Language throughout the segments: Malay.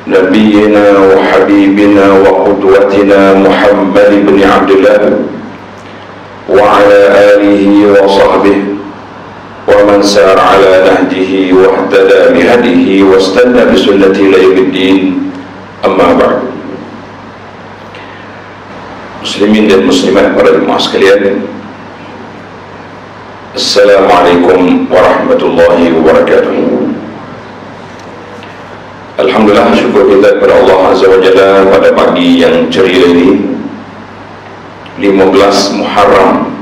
نبينا وحبيبنا وقدوتنا محمد بن عبد الله وعلى آله وصحبه ومن سار على نهجه واهتدى بهديه واستنى بسنته إلى يوم الدين. أما بعد. Muslimin dan muslimat, para jemaah sekalian, Assalamualaikum warahmatullahi wabarakatuh. Alhamdulillah, syukur kita kepada Allah Azza wa Jalla pada pagi yang ceria ini, 15 Muharram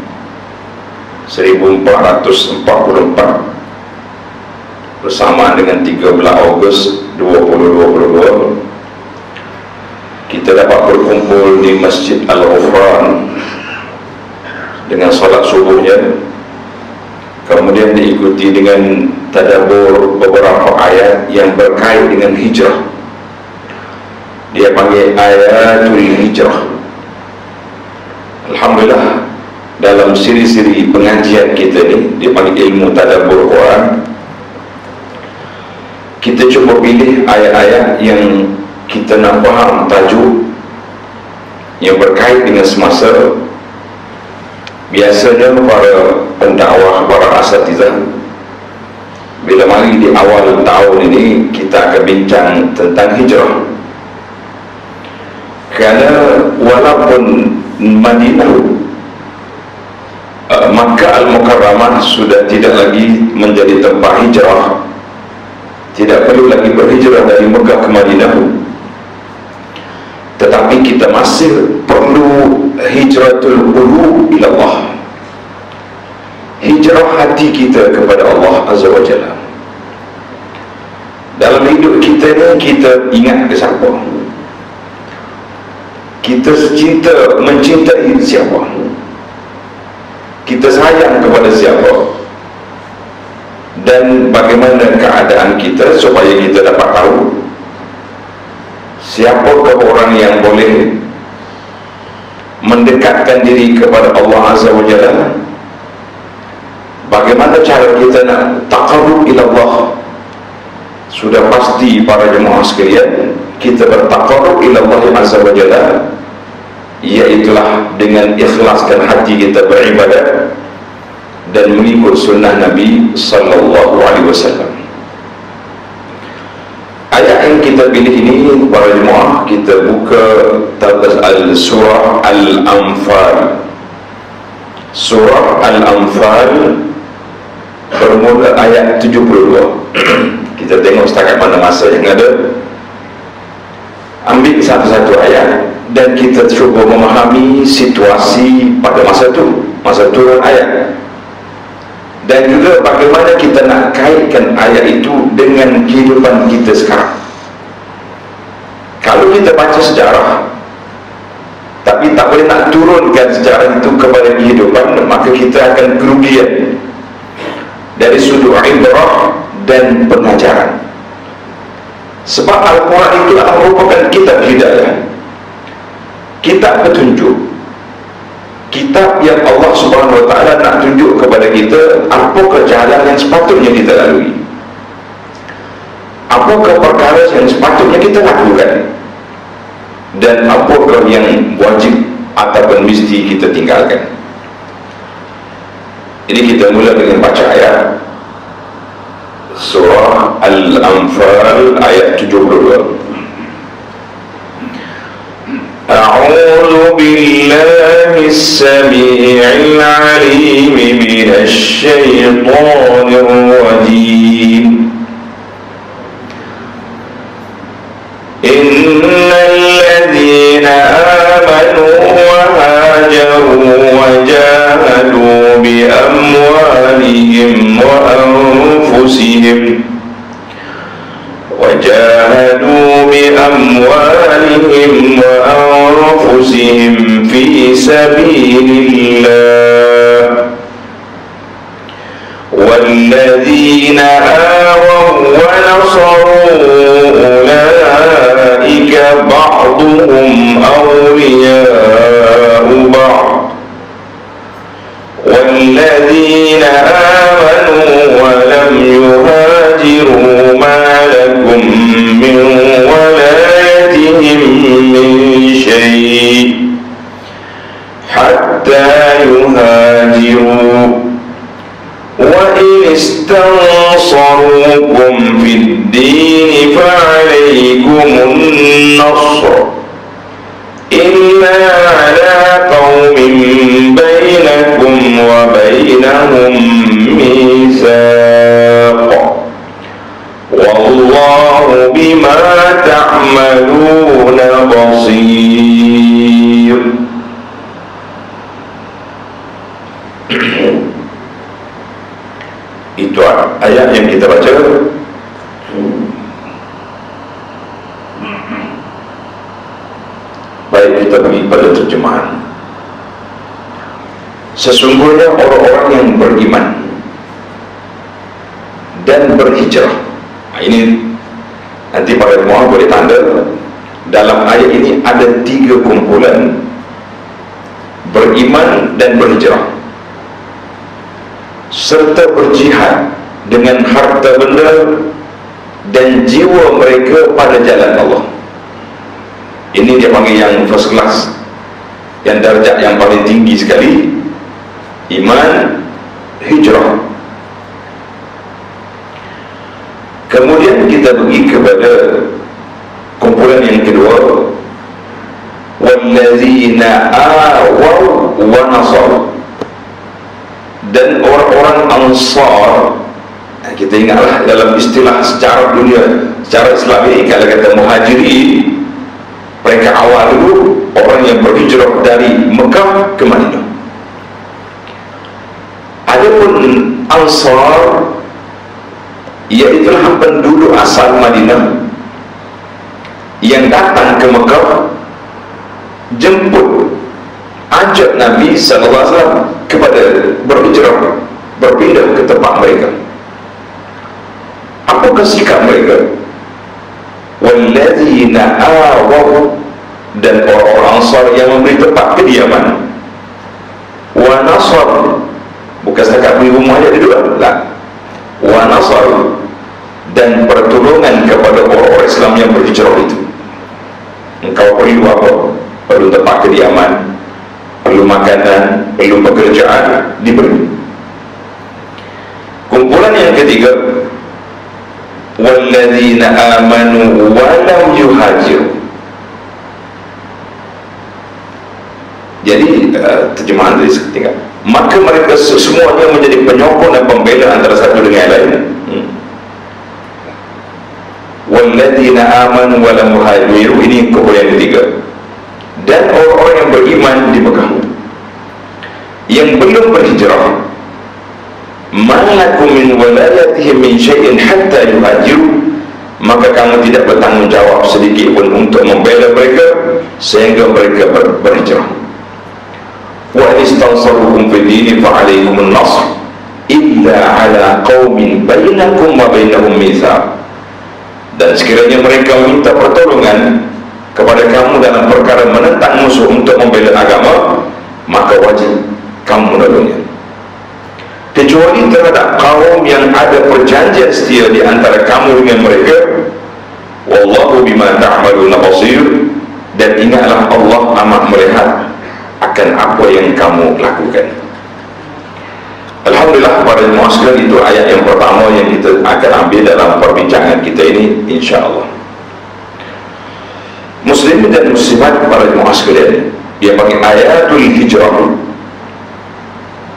1444 bersamaan dengan 13 Ogos 2022, kita dapat berkumpul di Masjid Al-Ghufran dengan salat subuhnya, kemudian diikuti dengan tadabbur beberapa ayat yang berkait dengan hijrah. Dia panggil ayatul hijrah. Alhamdulillah, dalam siri-siri pengajian kita ni dipanggil ilmu tadabbur Quran, kita cuba pilih ayat-ayat yang kita nak faham tajuk yang berkait dengan semasa. Biasanya para pendakwah, para asatizah, bila mari di awal tahun ini kita akan bincang tentang hijrah. Kerana walaupun Madinah, Makkah Al-Mukarramah sudah tidak lagi menjadi tempat hijrah, tidak perlu lagi berhijrah dari Mekah ke Madinah, tetapi kita masih perlu hijratul qulub ila Allah, hijrah hati kita kepada Allah Azza wa Jalla. Dalam hidup kita ni, kita ingat ke siapa? Kita mencintai siapa? Kita sayang kepada siapa? Dan bagaimana keadaan kita supaya kita dapat tahu siapakah orang yang boleh mendekatkan diri kepada Allah Azza wa Jalla. Bagaimana cara kita nak taqarrub ila Allah? Sudah pasti para jemaah sekalian, kita bertaqarrub ila Allah Azza wa Jalla iaitulah dengan ikhlaskan hati kita beribadat dan mengikut sunnah Nabi sallallahu alaihi wasallam. Ayat yang kita pilih ini, para jemaah, kita buka surah Al-Anfal. Surah Al-Anfal bermula ayat 72. Kita tengok setakat mana masa yang ada. Ambil satu-satu ayat dan kita cuba memahami situasi pada masa turun ayat, dan juga bagaimana kita nak kaitkan ayat itu dengan kehidupan kita sekarang. Kalau kita baca sejarah tapi tak boleh nak turunkan sejarah itu kepada kehidupan, maka kita akan kerugian dari sudut ibrah dan pengajaran. Sebab Al-Quran itu adalah merupakan kitab hidayah, kitab petunjuk, kitab yang Allah Subhanahu wa ta'ala nak tunjuk kepada kita apakah jalan yang sepatutnya kita lalui, apakah perkara yang sepatutnya kita lakukan, dan apakah yang wajib ataupun mesti kita tinggalkan. Ini kita mula dengan baca ayat surah Al-Anfal ayat 72. أعوذ بالله السميع العليم من الشيطان الرجيم إن الذين آمنوا وهاجروا وجاهدوا بأموالهم وأنفسهم في سبيل الله والذين آووا ونصروا أولئك بعضهم أولياء بعض والذين آمنوا ولم يهاجروا ما لكم من ولايتهم الدين فعليكم النصر إلا على قوم بينكم وبينهم ميثاق والله بما تعملون بصير. Itu ayat yang kita baca. Baik, kita pergi pada terjemahan. Sesungguhnya orang-orang yang beriman dan berhijrah. Ini nanti para jemaah boleh tanda dalam ayat ini ada 3 kumpulan: beriman dan berhijrah serta berjihad dengan harta benda dan jiwa mereka pada jalan Allah. Ini dia panggil yang first class, yang darjat yang paling tinggi sekali. Iman, hijrah. Kemudian kita pergi kepada kumpulan yang kedua, wallazina awaw wa nasar, dan orang-orang Ansar. Kita ingatlah dalam istilah secara dunia, secara Islami, kalau kata muhajiri, mereka awal dulu orang yang berhijrah dari Mekah ke Madinah. Adapun Ansar, iaitulah penduduk asal Madinah yang datang ke Mekah jemput ajak Nabi SAW kepada berhijrah, berpindah ke tempat mereka. Apakah sikap mereka? Wallazina awaw, dan orang-orang Ansar yang memberi tempat kediaman, wa nasar, bukan setakat beri rumah aja dulu lah, wa nasar, dan pertolongan kepada orang-orang Islam yang berhijrah itu. Engkau perlu apa? Perlu tempat kediaman, perlu makanan, perlu pekerjaan, diberi. Kumpulan yang ketiga, walladzina amanu walam yuhajiru. Jadi terjemahan dari seketika, maka mereka semuanya menjadi penyokong dan pembela antara satu dengan yang lain. Walladzina amanu walam yuhajiru, ini kumpulan yang ketiga. Dan orang-orang yang beriman di Mekah yang belum berhijrah, malakum min walayatihim min syai'in hatta yuhajiru, maka kamu tidak bertanggungjawab sedikit pun untuk membela mereka sehingga mereka berhijrah. Wa istansarukum fi dini fa alaikumun nasr illa ala qaumin bainakum wa bainahum mitsaq. Dan sekiranya mereka minta pertolongan kepada kamu dalam perkara menentang musuh untuk membela agama, maka wajib kamu menolongnya, kecuali terhadap kaum yang ada perjanjian setia di antara kamu dengan mereka. Wallahu bima ta'maluna basir, dan ingatlah Allah amat melihat akan apa yang kamu lakukan. Alhamdulillah para jemaah sekalian, itu ayat yang pertama yang kita akan ambil dalam perbincangan kita ini, insya-Allah. Muslimin dan muslimat para jemaah sekalian, dia panggil ayatul hijrah.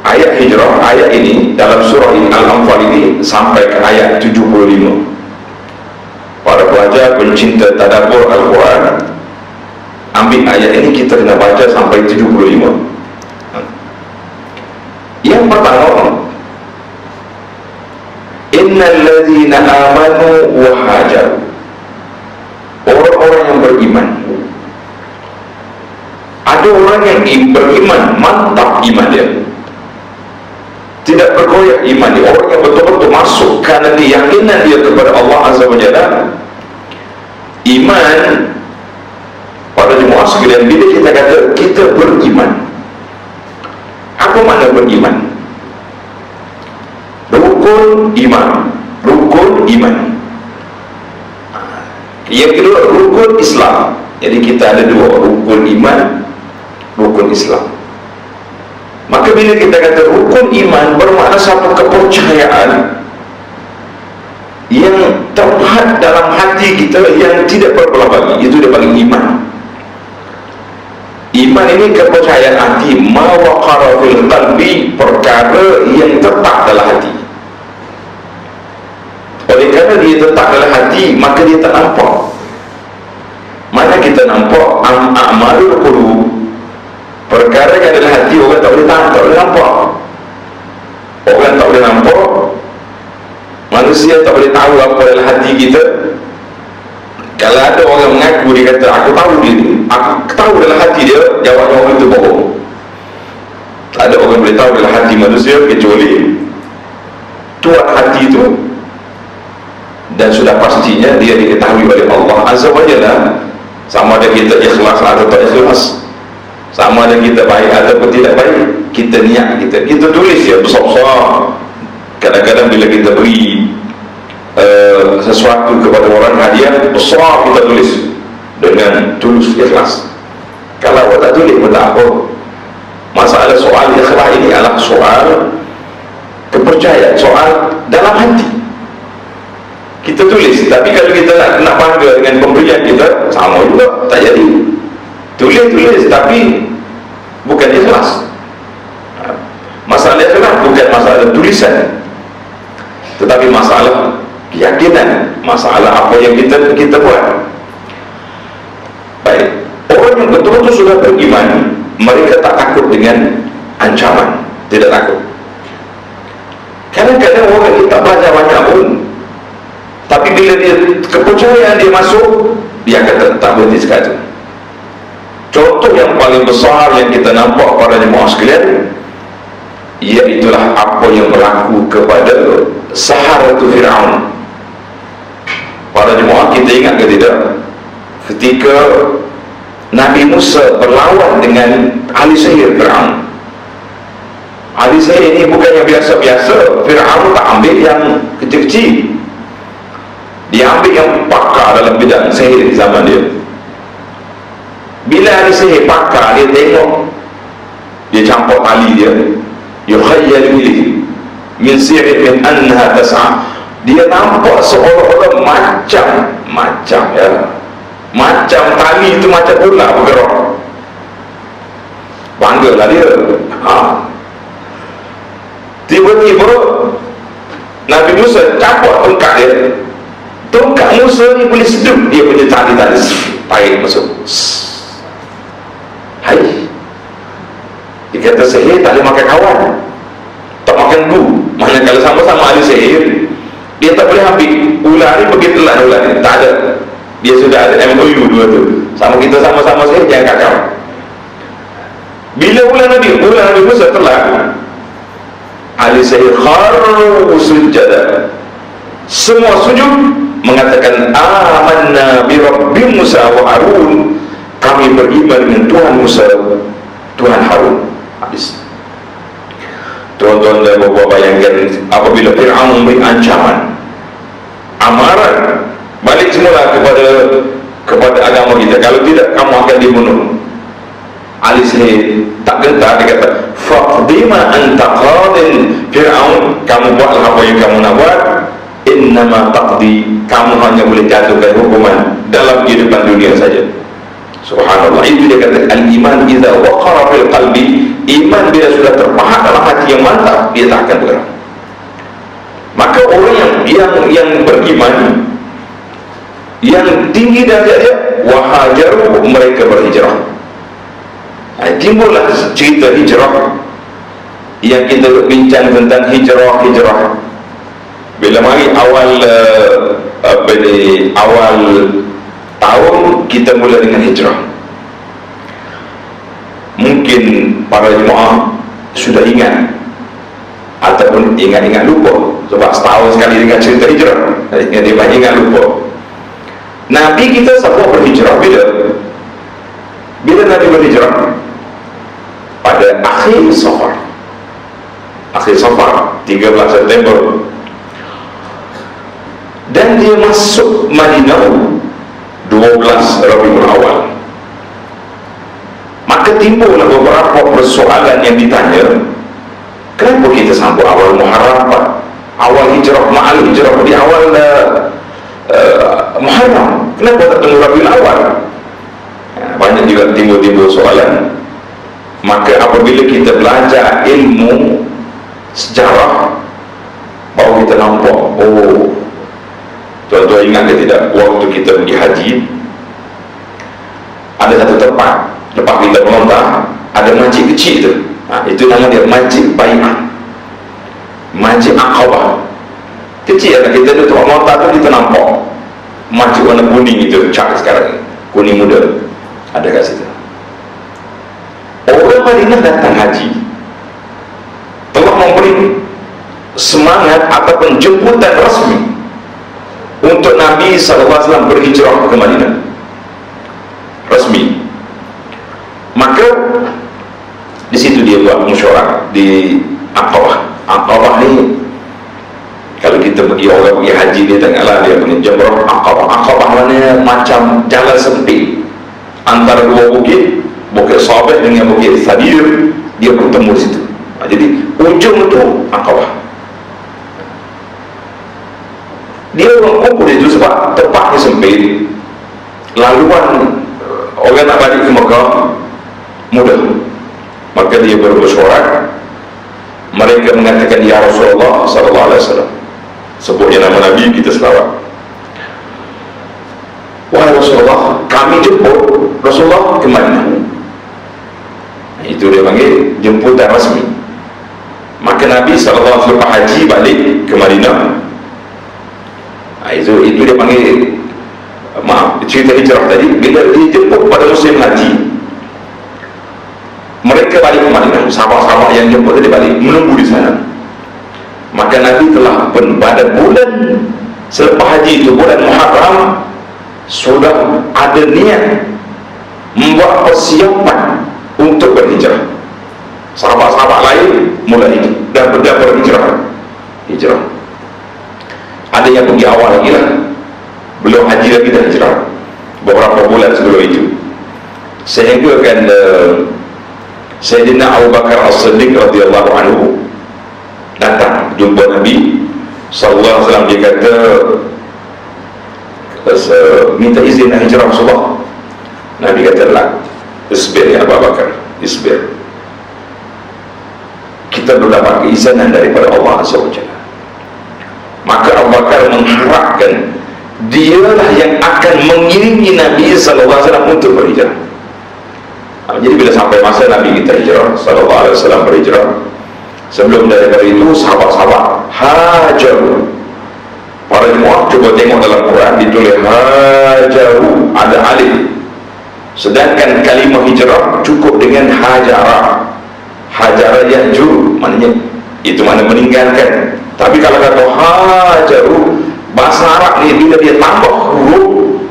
Ayat hijrah, ayat ini dalam surah Al-Anfal ini sampai ke ayat 75. Para pelajar pencinta tadabbur Al-Quran, ambil ayat ini, kita kena baca sampai 75. Yang pertama, innal ladzina amanu wa hajaru, orang-orang yang beriman. Ada orang yang beriman, mantap iman dia, tidak bergoyah iman dia, orang yang betul-betul masuk karena keyakinan dia kepada Allah Azza wa Jalla. Iman, para jemaah sekalian, bila kita kata kita beriman, apa makna beriman? Rukun iman, rukun iman. Yang kedua, rukun Islam. Jadi kita ada dua, rukun iman, rukun Islam. Maka bila kita kata rukun iman, bermakna satu kepercayaan yang terpahat dalam hati kita yang tidak berbelah bagi. Itu dia panggil iman. Iman ini kepercayaan hati, ma waqara fil qalbi, perkara yang tetap dalam hati. Oleh kerana dia tetap dalam hati, maka dia tak nampak. Mana kita nampak a'malul qulub, perkara yang dalam hati orang tak boleh tahan, tak boleh nampak. Orang tak boleh nampak, manusia tak boleh tahu apa dalam hati kita. Kalau ada orang mengaku, dia kata aku tahu dia ni, aku tahu dalam hati dia, jawabnya orang itu bohong. Tak ada orang boleh tahu dalam hati manusia kecuali Tuhan hati itu, dan sudah pastinya dia diketahui oleh Allah Azza wa Jalla. Sama ada kita ikhlas atau tak ikhlas, sama ada kita baik ataupun tidak baik, kita niat kita tulis ya besar-besar. Kadang-kadang bila kita beri sesuatu kepada orang hadiah besar, kita tulis dengan tulus ikhlas. Kalau awak tak tulis pun tak apa. Masalah soal ikhlas ini adalah soal kepercayaan, soal dalam hati. Kita tulis, tapi kalau kita nak bangga dengan pemberian kita, sama juga, tak jadi. Tulis tapi bukan ikhlas. Masalah ikhlas bukan masalah tulisan, tetapi masalah keyakinan, masalah apa yang kita buat. Baik, orang yang betul-betul sudah beriman, mereka tak takut dengan ancaman, tidak takut. Kadang-kadang orang yang tak belajar banyak pun, tapi bila dia kepercayaan dia masuk, dia akan tak berhenti sekali. Contoh yang paling besar yang kita nampak pada jemaah sekalian, iaitulah apa yang berlaku kepada Saharatu Fir'aun. Para jemaah, kita ingat ke tidak, ketika Nabi Musa berlawan dengan ahli sihir Fir'aun. Ahli sihir ini bukan yang biasa-biasa. Fir'aun tak ambil yang kecil-kecil, dia ambil yang pakar dalam bidang sihir di zaman dia. Bila ahli sihir pakar, dia tengok, dia campur tali dia, yukhayyalu ilayhi min sihrin annaha tas'a. Dia nampak seolah-olah macam ya, macam tali itu macam ular bergerak. Banggalah dia. Tiba-tiba Nabi Musa campur tongkat dia. Tongkat Musa ni boleh sedup dia punya tali-tali, tarik masuk. Hai, dia kata sihir tak boleh makan kawan, tak makan bu. Mana kalau sama-sama ahli sihir, dia tak boleh ambil ular ni pergi telan ular ni, tak ada. Dia sudah ada MOU dua tu, sama kita sama-sama sihir, jangan kacau. Bila ular Nabi Musa telan, ahli sihir kharu sujada, semua sujud mengatakan amanna bi Rabbi Musa wa Harun, kami beriman dengan Tuhan Musa, Tuhan Harun. Habis. Tuan-tuan dan bapak, bayangkan apabila Fir'aun memberi ancaman, amaran, balik semula kepada agama kita, kalau tidak kamu akan dibunuh. Ali sihir tak gentar, dia kata faqdima anta qadin. Fir'aun, kamu buatlah apa yang kamu nak buat, innama taqdi, kamu hanya boleh jatuhkan hukuman dalam kehidupan dunia saja. Subhanallah. Itu dia kata al-iman idza waqara fil qalbi. Iman bila sudah terpahat dalam hati yang mantap, dia tak akan bergerak. Maka orang yang beriman, yang tinggi darjatnya, wahajaru, mereka berhijrah. Timbullah cerita hijrah yang kita bincang tentang hijrah. Bila mari awal tahun, kita mula dengan hijrah. Mungkin para jemaah sudah ingat ataupun ingat-ingat lupa, sebab setahun sekali dengan cerita hijrah, dia banyak ingat lupa. Nabi kita siapa berhijrah bila Nabi berhijrah? Pada akhir Safar 13 September, dan dia masuk Madinah 12 Rabiul Awal. Maka timbullah beberapa persoalan yang ditanya. Kenapa kita sambut awal Muharram, awal hijrah, ma'al hijrah, di awal Muharram, kenapa tak tunggu Rabiul Awal? Banyak juga timbul soalan. Maka apabila kita belajar ilmu sejarah, baru kita nampak, oh, tuan-tuan ingat ke tidak, waktu kita pergi haji, ada satu tempat lepas kita melontar, ada masjid kecil tu, itu nama dia Masjid Bai'ah, Masjid Aqabah. Kecil lah, kita duduk melontar tu kita nampak masjid warna kuning itu, cat sekarang, kuning muda, ada kat situ. Orang Madinah datang haji telah memberi semangat ataupun jemputan rasmi untuk Nabi SAW berhijrah ke Madinah, rasmi. Maka di situ dia buat mesyuarat di Aqabah. Aqabah ni, kalau kita pergi, orang pergi haji, dia tengoklah, dia punya jemrah Aqabah. Aqabah mana macam jalan sempit antara dua bukit, Bukit Sabit dengan Bukit Sadir, dia bertemu di situ. Jadi ujung itu Aqabah. Dia orang kumpul itu sebab tempatnya sempit, laluan orang nak balik ke Mekah mudah. Maka dia bermesyuarat. Mereka mengatakan, ya Rasulullah sallallahu alaihi wasallam, sebutnya nama Nabi, kita selawat. Wahai Rasulullah, kami jemput Rasulullah ke Madinah. Itu dia panggil jemputan rasmi. Maka Nabi SAW lepas haji balik ke Madinah. Itu dia panggil, maaf, cerita hijrah tadi. Bila dijemput pada musim haji, mereka balik ke Madinah. Sahabat-sahabat yang jemput tadi balik, menunggu di sana. Maka Nabi telah pada bulan selepas haji itu, bulan Muharram, sudah ada niat membuat persiapan untuk berhijrah. Sahabat-sahabat lain mulai dan berhijrah. Ada yang pergi awal lagi lah, belum haji lagi dah hijrah, beberapa bulan sebelum itu. Sehingga kan Sayyidina Abu Bakar As-Siddiq radhiyallahu anhu datang jumpa Nabi sallallahu alaihi wasallam. Dia kata, minta izin nak hijrah Rasulullah. Nabi kata, lah, isbir ya Abu Bakar, isbir. Kita belum dapat keizinan daripada Allah Azza wa Jalla. Maka Abu Bakar mengharapkan dialah yang akan mengiringi Nabi sallallahu alaihi wasallam untuk berhijrah. Jadi bila sampai masa Nabi kita hijrah sallallahu alaihi wasallam berhijrah, sebelum daripada itu sahabat-sahabat hajaru. Para jemaah cuba tengok dalam Quran, ditulis hajaru, ada alif. Sedangkan kalimah hijrah cukup dengan hajara. Hajara yahjur, maknanya itu mana meninggalkan. Tapi kalau kata hajaru, bahasa Arab ni bila dia tambah huruf,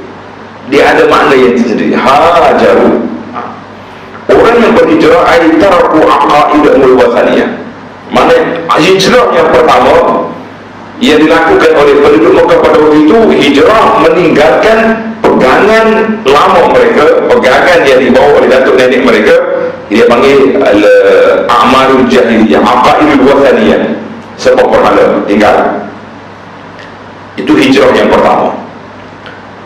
dia ada makna yang tersendiri. Hajaru, orang yang berhijrah ay taraku aqaidul wathaniyah. Maknanya hijrah yang pertama yang dilakukan oleh penduduk Mekah pada waktu itu, hijrah meninggalkan pegangan lama mereka, pegangan yang dibawa oleh datuk nenek mereka. Dia panggil a'malul jahiliyah, aqaidul wathaniyah, sebab berhala tinggal. Itu hijrah yang pertama.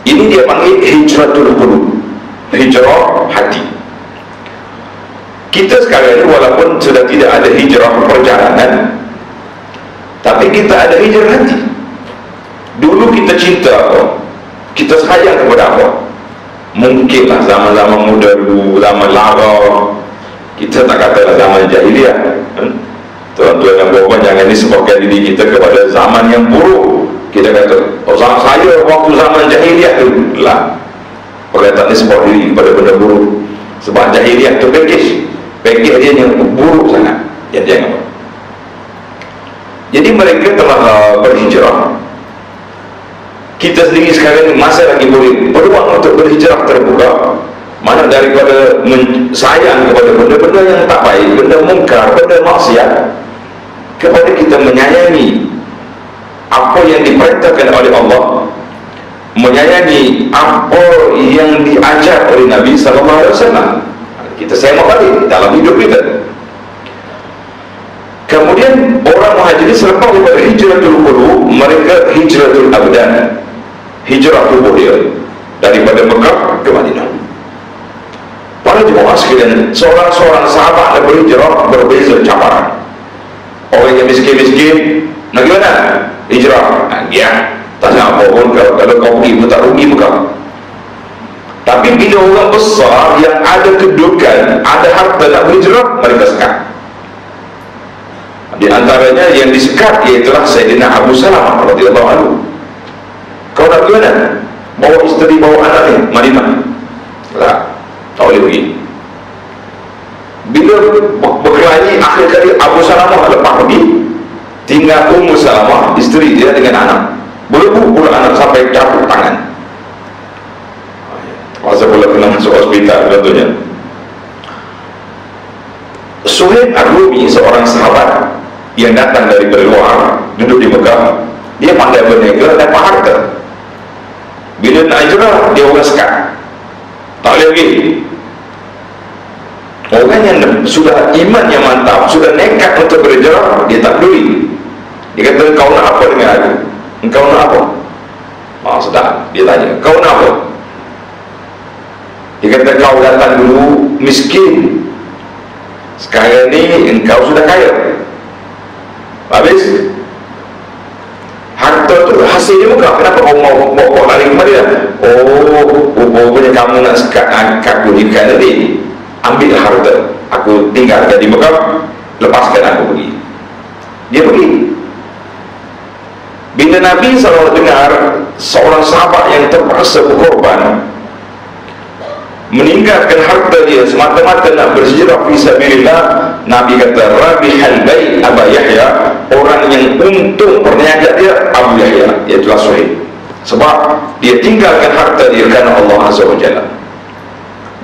Ini dia panggil hijratul qulub, hijrah hati. Kita sekarang ini walaupun sudah tidak ada hijrah perjalanan, tapi kita ada hijrah hati. Dulu kita cinta apa? Kita sayang kepada apa? Mungkinlah zaman-zaman muda dulu, zaman lara, kita tak katalah zaman jahiliah. Tuan-tuan yang berhormat, jangan disebabkan diri kita kepada zaman yang buruk. Kita kata, oh, saya waktu zaman jahiliah dulu lah. Perkataan ini sebab diri kepada benda buruk. Sebab jahiliah itu package dia yang buruk sangat. Jadi apa? Jadi mereka telah berhijrah. Kita sendiri sekarang masih lagi boleh peluang untuk berhijrah terbuka. Mana daripada sayang kepada benda-benda yang tak baik, benda mungkar, benda maksiat, kepada kita menyayangi apa yang diperintahkan oleh Allah, menyayangi apa yang diajar oleh Nabi sallallahu alaihi wasallam. Kita semak balik dalam hidup kita. Kemudian orang Muhajirin selepas daripada hijratul qulub, mereka hijratul abdan, hijrah tubuh dia daripada Mekah ke Madinah. Para jemaah sekalian, seorang-seorang sahabat yang berhijrah berbeza cabaran. Orang yang miskin-miskin, nak gimana? Hijrah. Dia tak apa pun, kalau kau pergi pun tak rugi Mekah. Tapi bila orang besar yang ada kedudukan, ada harta nak berhijrah, mereka sekat. Di antaranya yang disekat iaitulah Sayyidina Abu Salamah radhiyallahu anhu. Kau nak gimana? Bawa isteri, bawa anak ni Madinah. Tak boleh pergi. Bila berkelahi, akhir kali Abu Salamah lepas pergi, tinggal Ummu Salamah, isteri dia dengan anak. Berlebu pula anak sampai caput tangan. Masa pula kena masuk hospital contohnya. Suhaib Ar-Rumi, seorang sahabat yang datang dari luar, duduk di Mekah. Dia pandai berniaga, dapat harta. Bila nak hijrah, dia orang sekat, tak boleh pergi. Orang yang sudah iman yang mantap, sudah nekat untuk berhijrah, dia tak peduli. Dia kata, kau nak apa dengan aku? Engkau nak apa? Sudah, dia tanya, kau nak apa? Dia kata, kau datang dulu miskin, sekarang ni engkau sudah kaya. Habis harta tu hasilnya Mekah. Kenapa kau mau lari ke Madinah? Rupanya kamu nak sekat aku ni kan tadi. Ambil harta, aku tinggalkan di Mekah, lepaskan aku pergi. Dia pergi. Bila Nabi SAW dengar seorang sahabat yang terpaksa berkorban, meninggalkan harta dia semata-mata nak berhijrah fi sabilillah, Nabi kata, rabihal bai' Aba Yahya, orang yang untung perniagaan dia Abu Yahya, iaitu Suhaib. Sebab dia tinggalkan harta dia kerana Allah Azza wa Jalla.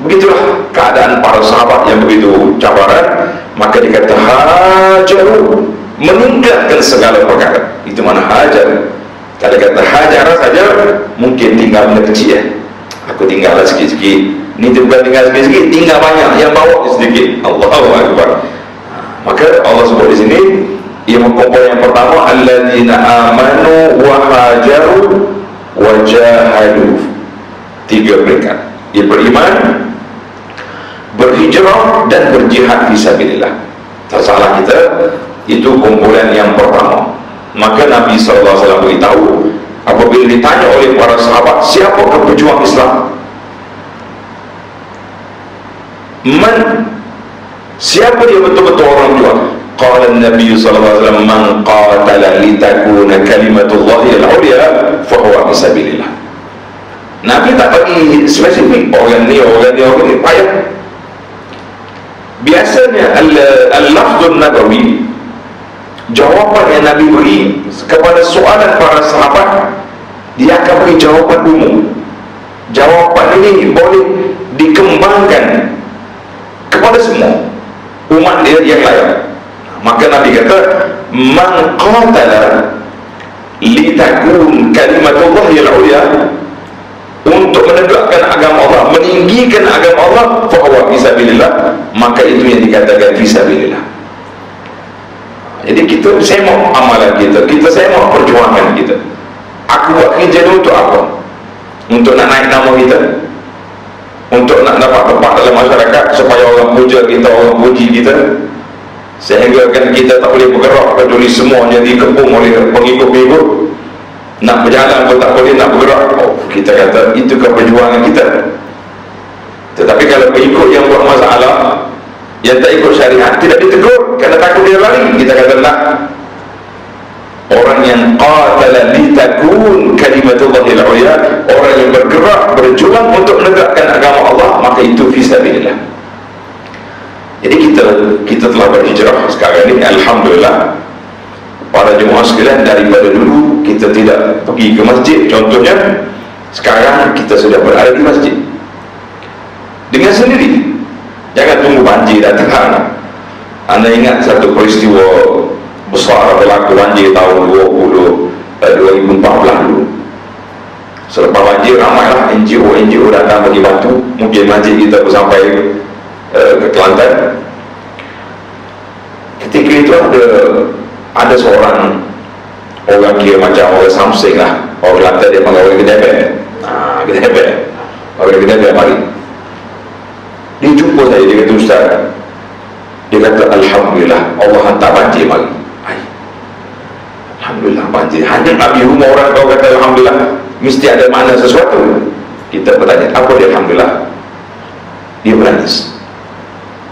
Begitulah keadaan para sahabat yang begitu cabaran. Maka dikata hajaru, meninggalkan segala perkara. Itu mana hajar. Kalau kata hajar saja, mungkin tinggal benda kecil ya. Aku tinggal sikit-sikit. Ni bukan tinggal sikit-sikit, tinggal banyak, yang bawa sedikit. Allahu Akbar. Maka Allah sebut di sini, ia mengkumpul yang pertama, alladzina amanu wa hajaru wa jahadu. 3 peringkat. Ia beriman, berhijrah dan berjihad fisabilillah. Tak salah kita, itu kumpulan yang pertama. Maka Nabi SAW beritahu, apabila ditanya oleh para sahabat, siapakah pejuang Islam? Siapa dia betul-betul orang juang? Qala Nabi sallallahu alaihi wasallam, man qatala litakuna kalimatullahi al-ulya fa huwa fi sabilillah. Nabi tak bagi spesifik orang ni payah. Biasanya al-lafzun nabawi, jawapan yang Nabi beri kepada soalan para sahabat, dia akan beri jawapan umum. Jawapan ini boleh dikembangkan kepada semua umat dia yang layak. Maka Nabi kata, man qatala litakun kalimatullahi al-ulya, untuk menegakkan agama Allah, meninggikan agama Allah, fa huwa fi sabilillah, maka itu yang dikatakan fi sabilillah. Jadi kita semak amalan kita semak perjuangan kita. Aku buat kerja ni untuk apa? Untuk nak naik nama kita, untuk nak dapat tempat dalam masyarakat, supaya orang puja kita, orang puji kita, sehingga kan kita tak boleh bergerak kecuali semuanya dikepung oleh pengikut-pengikut. Nak berjalan pun tak boleh, nak bergerak. Kita kata itu perjuangan kita. Tetapi kalau pengikut yang buat masalah, yang tak ikut syariat, tidak ditegur kerana takut dia lari, kita kata tak. Orang yang qatala litakun kalimatullahil ulya, orang yang bergerak, berjuang untuk menegakkan agama Allah, maka itu fisabilillah. Jadi kita telah berhijrah sekarang ini, alhamdulillah. Para jemaah sekalian, daripada dulu kita tidak pergi ke masjid, contohnya sekarang kita sudah berada di masjid dengan sendiri. Jangan tunggu banjir datang. Anda ingat satu peristiwa besar berlaku banjir tahun 2014 dulu. Selepas banjir, ramailah NGO datang bagi bantu. Mungkin masjid kita pun sampai ke Kelantan. Ketika itu ada seorang orang kira macam orang Samseng lah, Orang Kelantan dia panggil orang Kedebek. Kedebek. Orang Kedebek mari. Dia jumpa saya, dia kata, Ustaz, dia kata, Alhamdulillah, Allah hantar banjir mari. Alhamdulillah banjir. Hanya Nabi rumah orang kau kata Alhamdulillah, mesti ada makna sesuatu. Kita bertanya, apa dia Alhamdulillah? Dia menangis.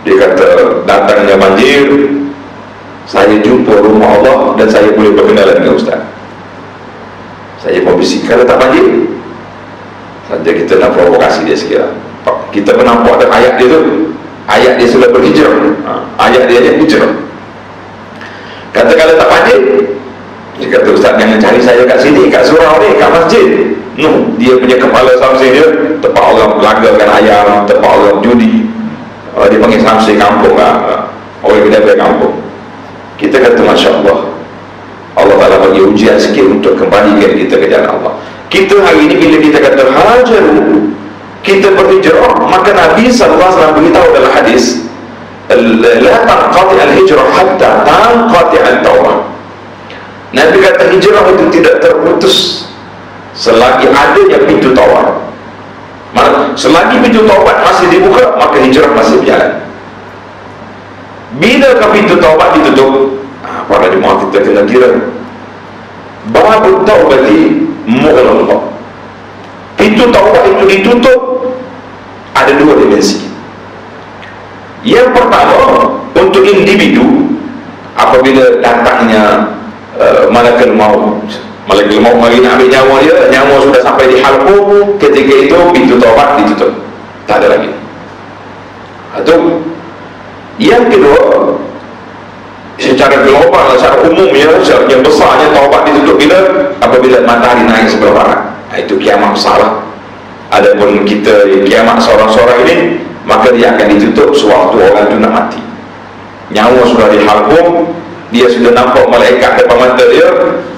Dia kata, datangnya banjir, saya jumpa rumah Allah dan saya boleh berkenalan dengan Ustaz. Saya mau bisik, kalau tak banjir saja kita nak provokasi dia sikit. Kita pernah nampak ada ayat dia tu, ayat dia sudah berhijrah, ayat dia hijrah. Kata kalau tak banjir, dia kata, Ustaz jangan cari saya kat sini, kat surau ni, kat masjid. Dia punya kepala samsing dia tempat orang belagakan ayam, tempat orang judi. Dia panggil samsing kampung lah, orang Kedebek kampung. Kita kata Masya Allah, Allah Ta'ala bagi ujian sikit untuk kembalikan kita ke jalan Allah. Kita hari ini bila kita kata hajaru, kita berhijrah, maka Nabi SAW beritahu dalam hadis, la tanqati al-hijrah hatta tanqati al-tawbah. Nabi kata hijrah itu tidak terputus selagi adanya pintu taubat. Selagi pintu taubat masih dibuka, maka hijrah masih berjalan. Bila pintu taubat ditutup, para jemaah kita kena kira babu taubati mughlaq. Pintu taubat itu ditutup, ada dua dimensi. Yang pertama, untuk individu, apabila datangnya malaikat maut. Malaikat maut mari nak ambil nyawa dia, nyawa sudah sampai di halqum, ketika itu pintu taubat ditutup, tak ada lagi. Atau yang kedua, secara global, secara umum ya, yang besarnya taubat ditutup bila? Apabila matahari naik sebelah barat. Itu kiamat besar lah. Adapun kita kiamat seorang-seorang ini, maka dia akan ditutup sewaktu orang itu nak mati. Nyawa sudah di halqum, dia sudah nampak malaikat depan mata dia,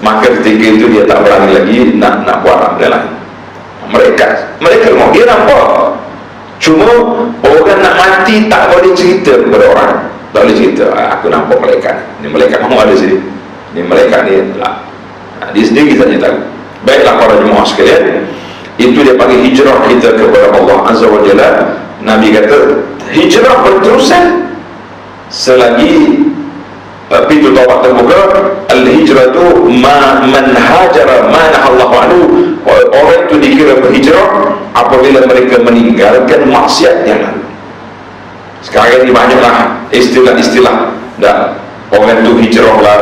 maka ketika itu dia tak berani lagi nak buat benda lain. Mereka mau dia nampak, cuma orang nak mati tak boleh cerita kepada orang, tak boleh cerita, aku nampak malaikat ni, malaikat mau ada sini, ni malaikat ni lah. Dia sendiri saja tahu. Baiklah para jemaah sekalian, itu dia panggil hijrah kita kepada Allah Azza wa Jalla. Nabi kata hijrah berterusan selagi pintu taubat terbuka. Al-hijratu man hajara ma nahallahu anhu. Orang itu dikira berhijrah apabila mereka meninggalkan maksiat yang lalu. Sekarang ini banyaklah istilah-istilah dah, orang itu hijrah lah,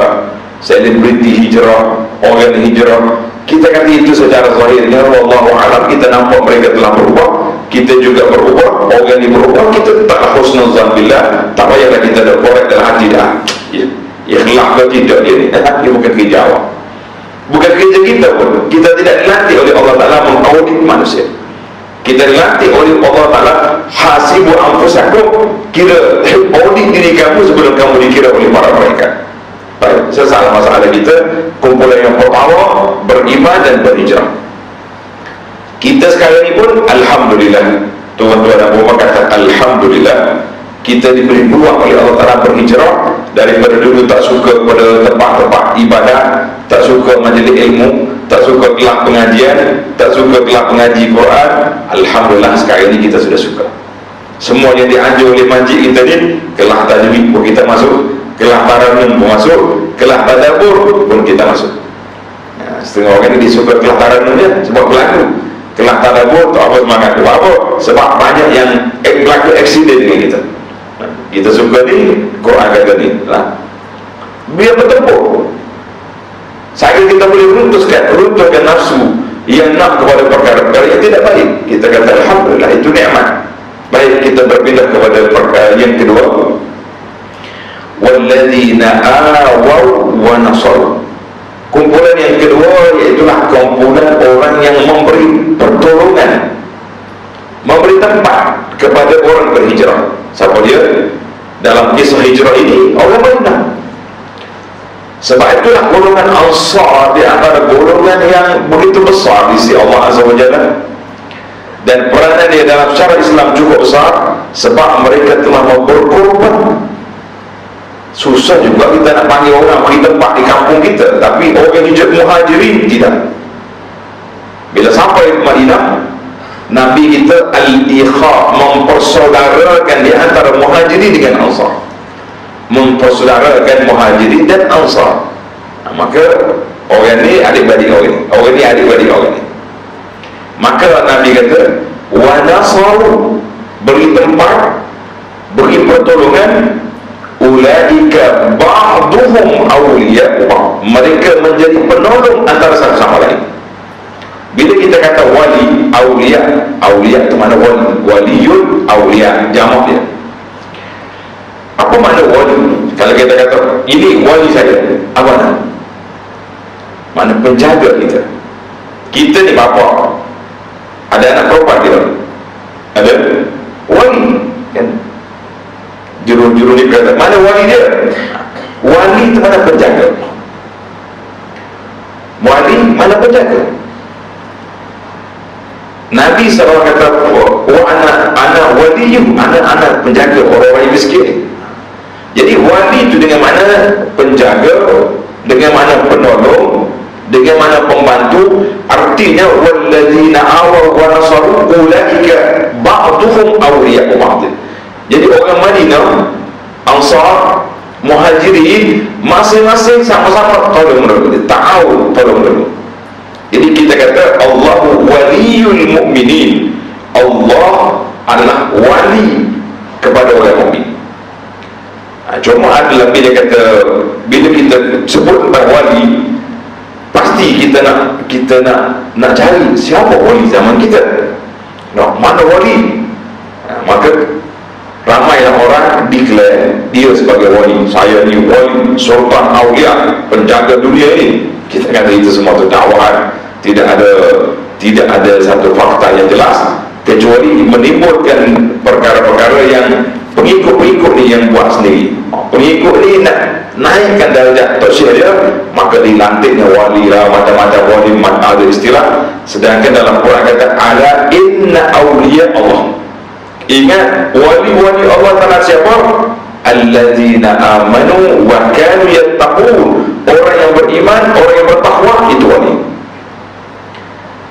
selebriti hijrah, orang hijrah. Kita kata itu secara zahirnya, wallahu alam, kita nampak mereka telah berubah, kita juga berubah, orang ini berubah, kita tak husnuzan billah, tak payahlah kita ada korek dalam hati dah. Ikhlas ke tidak dia ni, dia bukan kerja awak, bukan kerja kita pun. Kita tidak dilatih oleh Allah Ta'ala mengaudit manusia. Kita dilatih oleh Allah Ta'ala, hasibu anfusakum, kira audit diri kamu sebelum kamu dikira oleh para malaikat. Baik, sesalah masalah kita, kumpulan yang pertama beriman dan berhijrah. Kita sekarang ini pun alhamdulillah, tuan-tuan dan puan kata alhamdulillah, kita diberi peluang oleh Allah Ta'ala berhijrah. Daripada dulu tak suka pada tempat-tempat ibadat, tak suka majlis ilmu, tak suka kelas pengajian, tak suka kelas pengaji Quran. Alhamdulillah sekarang ini kita sudah suka. Semua yang dianjur oleh majlis kita ni, kelas tajwid pun kita masuk, kelas taranum pun masuk, kelas tadabbur pun kita masuk. Setengah orang ni dia suka kelas taranum dia sebab berlaku, kelas tadabbur tak apa semangat tu apa, sebab banyak yang berlaku aksiden dengan kita. Kita suka ni, Quran kata ni lah, biar bertempur. Saya kita boleh runtuhkan nafsu yang nak kepada perkara-perkara yang tidak baik. Kita kata alhamdulillah, itu nikmat. Baik, kita berpindah kepada perkara yang kedua, walladzina awaw wa nasaru. Kumpulan yang kedua iaitulah kumpulan orang yang memberi pertolongan, memberi tempat kepada orang berhijrah. Siapa dia? Dalam kisah hijrah ini orang Madinah. Sebab itulah golongan Ansar di antara golongan yang begitu besar di sisi Allah Azza wa Jalla, dan peranan dia dalam syariat Islam cukup besar sebab mereka telah berkorban. Susah juga kita nak panggil orang bagi tempat di kampung kita, tapi orang hijrah muhajirin tidak. sampai ke Madinah, Nabi kita al-ikha, mempersaudarakan di antara Muhajirin dengan Ansar, mempersaudarakan Muhajirin dan Ansar. Maka orang ni adik-beradik orang ni adik-beradik orang ni. Maka Nabi kata wa nasaru, beri tempat, beri pertolongan, ulaika ba'duhum awliya, mereka menjadi penolong antara satu sama lain. Bila kita kata wali, awliya itu mana wali? Waliyun, awliya, jamak dia. Apa makna wali? Kalau kita kata ini wali saya, apa makna? Mana penjaga kita. Kita ni bapa, ada anak perempuan kita, ada wali kan? Juru-juru ni kata mana wali dia? Wali itu mana penjaga? Wali mana penjaga? Nabi SAW kata wa anak waliyuh, anak penjaga orang-orang yang miskin. Jadi wali itu dengan mana penjaga, dengan mana penolong, dengan mana pembantu. Artinya walladzina awaw wa nasaru ulaika ba'duhum awliya'u ba'd. Jadi orang Madinah, Ansar, Muhajirin, masing-masing sama-sama tolong menolong, ta'awun, tolong menolong. Jadi kita kata Allahu waliyul mu'minin, Allah adalah wali kepada orang mukmin. Cuma adalah bila kita sebut tentang wali, pasti kita nak cari siapa wali zaman kita. Mana wali? Maka ramailah orang declare dia sebagai wali. Saya ni wali, sultan aulia, penjaga dunia ini. Kita kata itu semua itu dakwahan. Tidak ada satu fakta yang jelas, kecuali menimbulkan perkara-perkara yang pengikut-pengikut ni yang buat sendiri. Pengikut ni nak naikkan darjat tauhid dia, maka dilantiknya wali lah, macam-macam wali, ada istilah. Sedangkan dalam Quran kata ala inna awliya Allah. Ingat wali-wali Allah Ta'ala siapa? Alladzina amanu wa kanu yattaqun. Orang yang beriman, orang yang bertakwa, itu wali.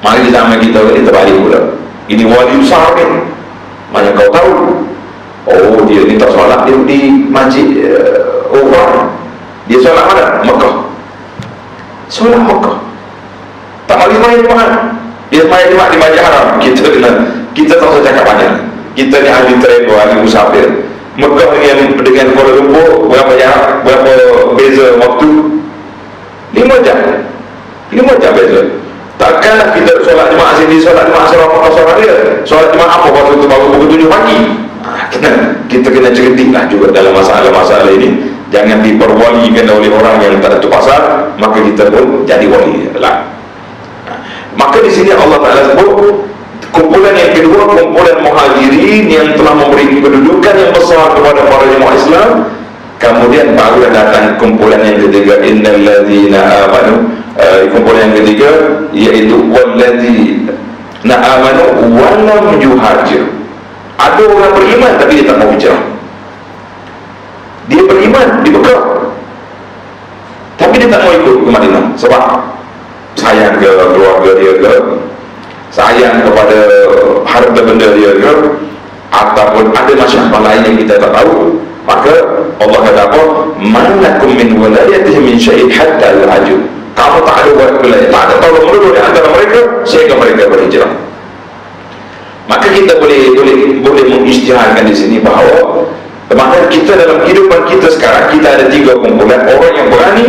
Mari di zaman kita ini terbalik pula. Ini wali besar kan? Mana kau tahu? Oh, dia ni tak solat dia di masjid orang. Dia solat mana? Mekah. Solat Mekah. Tak mari main mana? Dia main di Masjid Haram. Kita tak usah cakap banyak. Kita ni ahli travel, ahli musafir. Mekah dengan Kuala Lumpur berapa beza waktu? 5 jam. 5 jam beza. Takkanlah kita solat jemaah sini, solat jemaah solat dia. Solat jemaah apa waktu itu baru pukul 7 pagi. Kita kena cerdilah juga dalam masalah-masalah ini. Jangan diperwalikan oleh orang yang tak ada pasal, maka kita pun jadi wali lah. Maka di sini Allah Ta'ala sebut kumpulan yang kedua, kumpulan Muhajirin yang telah memberi kedudukan yang besar kepada para jemaah Islam. Kemudian baru datang kumpulan yang ketiga, innal ladzina amanu. Kumpulan yang ketiga iaitu walladzina amanu wa lam yuhajir. Ada orang beriman tapi dia tak mau hijrah. Dia beriman di Mekah, tapi dia tak mau ikut ke Madinah. Sebab sayang ke keluarga dia ke, sayang kepada harta benda dia ke, ataupun ada masalah lain yang kita tak tahu. Maka Allah kata apa? Malakum min walayatihim min syai'in hatta al-ajur. Kamu tak ada wilayah, tak ada tolong menolong di antara mereka sehingga mereka berhijrah. Maka kita boleh mengisytiharkan di sini bahawa maknanya kita dalam kehidupan kita sekarang, kita ada 3 kumpulan. Orang yang berani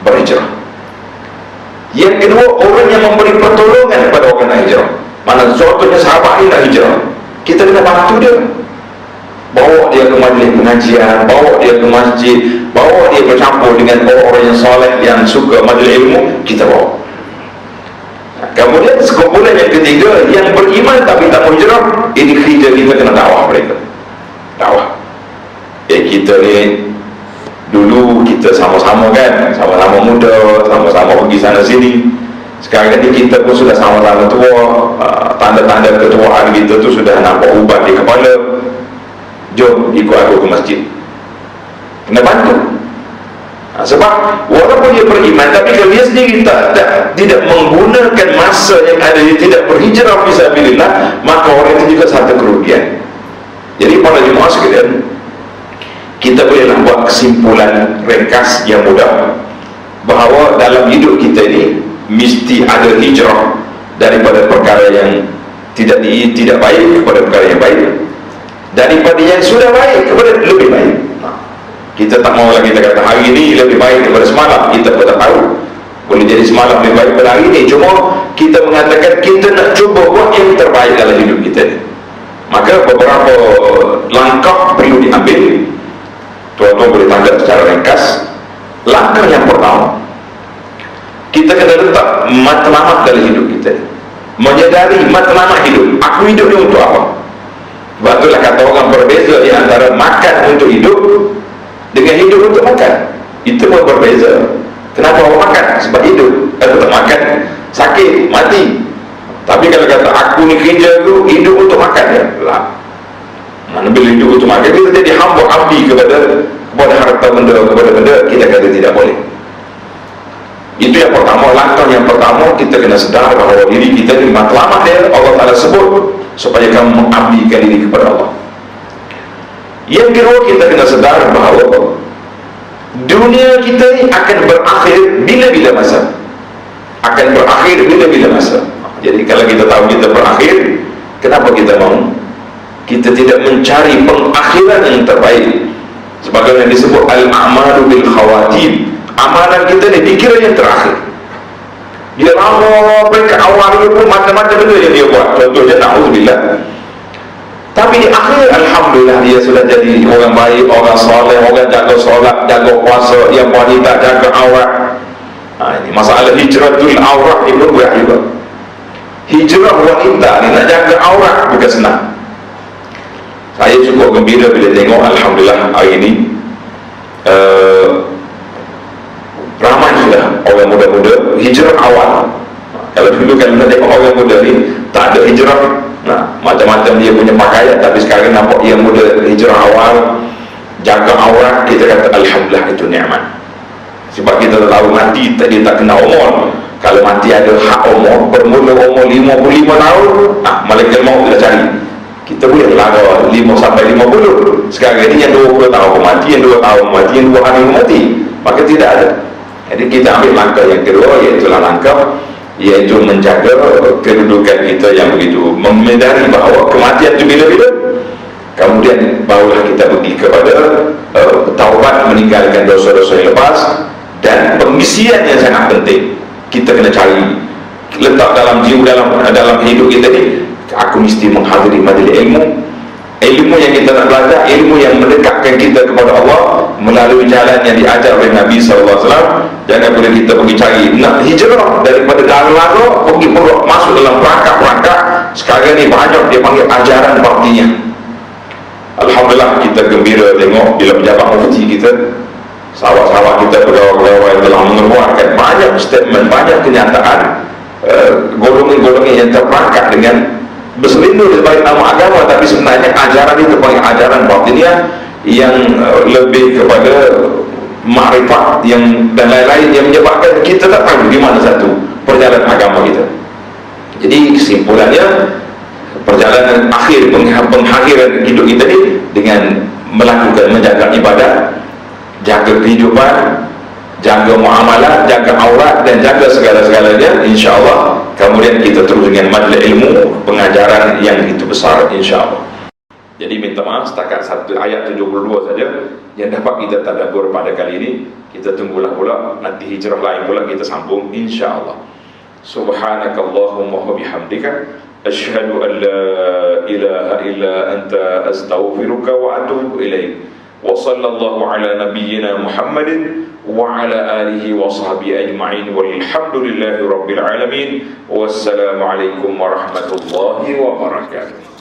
berhijrah. Yang kedua, orang yang memberi pertolongan kepada orang yang hijrah. Mana contohnya sahabat ini nak hijrah, kita kena bantu dia, bawa dia ke majlis pengajian, bawa dia ke masjid, bawa dia bercampur dengan orang-orang yang soleh, yang suka majlis ilmu, kita bawa. Kemudian sekumpulan yang ketiga yang beriman tapi tak hijrah, ini kerja kita kena dakwah mereka. Dakwah. Kita ni dulu kita sama-sama kan, sama-sama muda, sama-sama pergi sana sini. Sekarang ni kita pun sudah sama-sama tua, tanda-tanda ketuaan kita tu sudah nampak ubat di kepala. Jom ikut aku ke masjid, kena bantu. Sebab walaupun dia beriman, tapi kalau dia sendiri tidak menggunakan masa yang ada, dia tidak berhijrah fisabilillah, maka orang itu juga satu kerugian. Jadi para jemaah sekalian, kita bolehlah buat kesimpulan ringkas yang mudah bahawa dalam hidup kita ini mesti ada hijrah daripada perkara yang tidak baik kepada perkara yang baik, daripada yang sudah baik kepada lebih baik. Kita tak mau lagi kita kata hari ini lebih baik daripada semalam. Kita pun tak tahu, boleh jadi semalam lebih baik daripada hari ini. Cuma kita mengatakan kita nak cuba buat yang terbaik dalam hidup kita ni. Maka beberapa langkah perlu diambil. Tuan-tuan boleh tangkap secara ringkas. Langkah yang pertama, kita kena letak matlamat dalam hidup kita, menyadari matlamat hidup. Aku hidup ni untuk apa? Betullah kata orang berbeza di antara makan untuk hidup dengan hidup untuk makan. Itu pun berbeza. Kenapa orang makan? Sebab hidup. Kalau tak makan, sakit, mati. Tapi kalau kata aku ni kerja tu hidup untuk makan, ya lah. Mana bila hidup untuk makan, kita jadi hamba abdi kepada harta benda, kepada benda, kita kata tidak boleh. Itu yang pertama. Langkah yang pertama, kita kena sedar bahawa diri kita ni matlamat dia Allah Ta'ala sebut supaya kamu mengabdikan diri kepada Allah. Yang kedua, kita kena sedar bahawa dunia kita ni akan berakhir bila-bila masa. Akan berakhir bila-bila masa. Jadi kalau kita tahu kita berakhir, kenapa kita mau? Kita tidak mencari pengakhiran yang terbaik. Sebagaimana disebut al-a'malu bil khawatim. Amalan kita ni pikiran yang terakhir. Dia lama ke awal pun macam-macam benda yang dia buat. Contohnya na'udzubillah. Tapi di akhir alhamdulillah dia sudah jadi orang baik, orang soleh, orang jaga solat, jaga puasa, yang wanita jaga aurat. Ini masalah hijratul aurat ni pun berat juga. Hijrah wanita ni nak jaga aurat bukan senang. Saya cukup gembira bila tengok alhamdulillah hari ini ramai sudah orang muda-muda hijrah awal. Kalau dulu kan kita tengok orang muda ni tak ada hijrah, macam-macam dia punya pakaian, tapi sekarang nampak yang muda hijrah awal, jaga aurat. Kita kata alhamdulillah, itu nikmat. Sebab kita tahu mati dia tak kena umur. Kalau mati ada hak umur, bermula umur 55 tahun, malaikat maut dah cari. Kita boleh lara 5 sampai 50. Sekarang ini yang 20 tahun mati, yang 2 tahun mati, yang 2 hari mati. Maka tidak ada. Jadi kita ambil langkah yang kedua, iaitu langkah iaitu menjaga kedudukan kita yang begitu, menyadari bahawa kematian itu bila-bila. Kemudian barulah kita pergi kepada taubat, meninggalkan dosa-dosa yang lepas, dan pengisian yang sangat penting. Kita kena cari, letak dalam jiwa, dalam hidup kita ni, aku mesti menghadiri majlis ilmu. Ilmu yang kita nak belajar, ilmu yang mendekatkan kita kepada Allah melalui jalan yang diajar oleh Nabi SAW. Jangan boleh kita pergi cari nak hijrah daripada dalam pergi masuk dalam perangkap-perangkap. Sekarang ni banyak dia panggil ajaran baktinya. Alhamdulillah, kita gembira tengok bila pejabat mufti kita, sahabat-sahabat kita, pegawai-pegawai yang telah mengeluarkan banyak statement, banyak kenyataan, golongan-golongan yang terperangkap dengan berselindung sebagai nama agama, tapi sebenarnya ajaran itu panggil ajaran batiniah yang lebih kepada makrifat yang dan lain-lain, yang menyebabkan kita tak tahu di mana satu perjalanan agama kita. Jadi kesimpulannya, perjalanan akhir, pengakhiran hidup kita ni dengan melakukan, menjaga ibadat, jaga kehidupan, jaga muamalah, jaga aurat, dan jaga segala-segalanya, insya-Allah. Kemudian kita terus dengan majlis ilmu, pengajaran yang itu besar, insya-Allah. Jadi minta maaf setakat satu ayat 72 saja yang dapat kita tadabbur pada kali ini. Kita tunggulah pula nanti hijrah lain pula kita sambung, insya-Allah. Subhanakallahumma wa bihamdika asyhadu an la ilaha illa anta astaghfiruka wa atubu ilaik. Wa sallallahu ala nabiyyina Muhammadin wa ala alihi wa sahbihi ajma'in walhamdulillahi rabbil alamin. Wassalamu alaikum warahmatullahi wabarakatuh.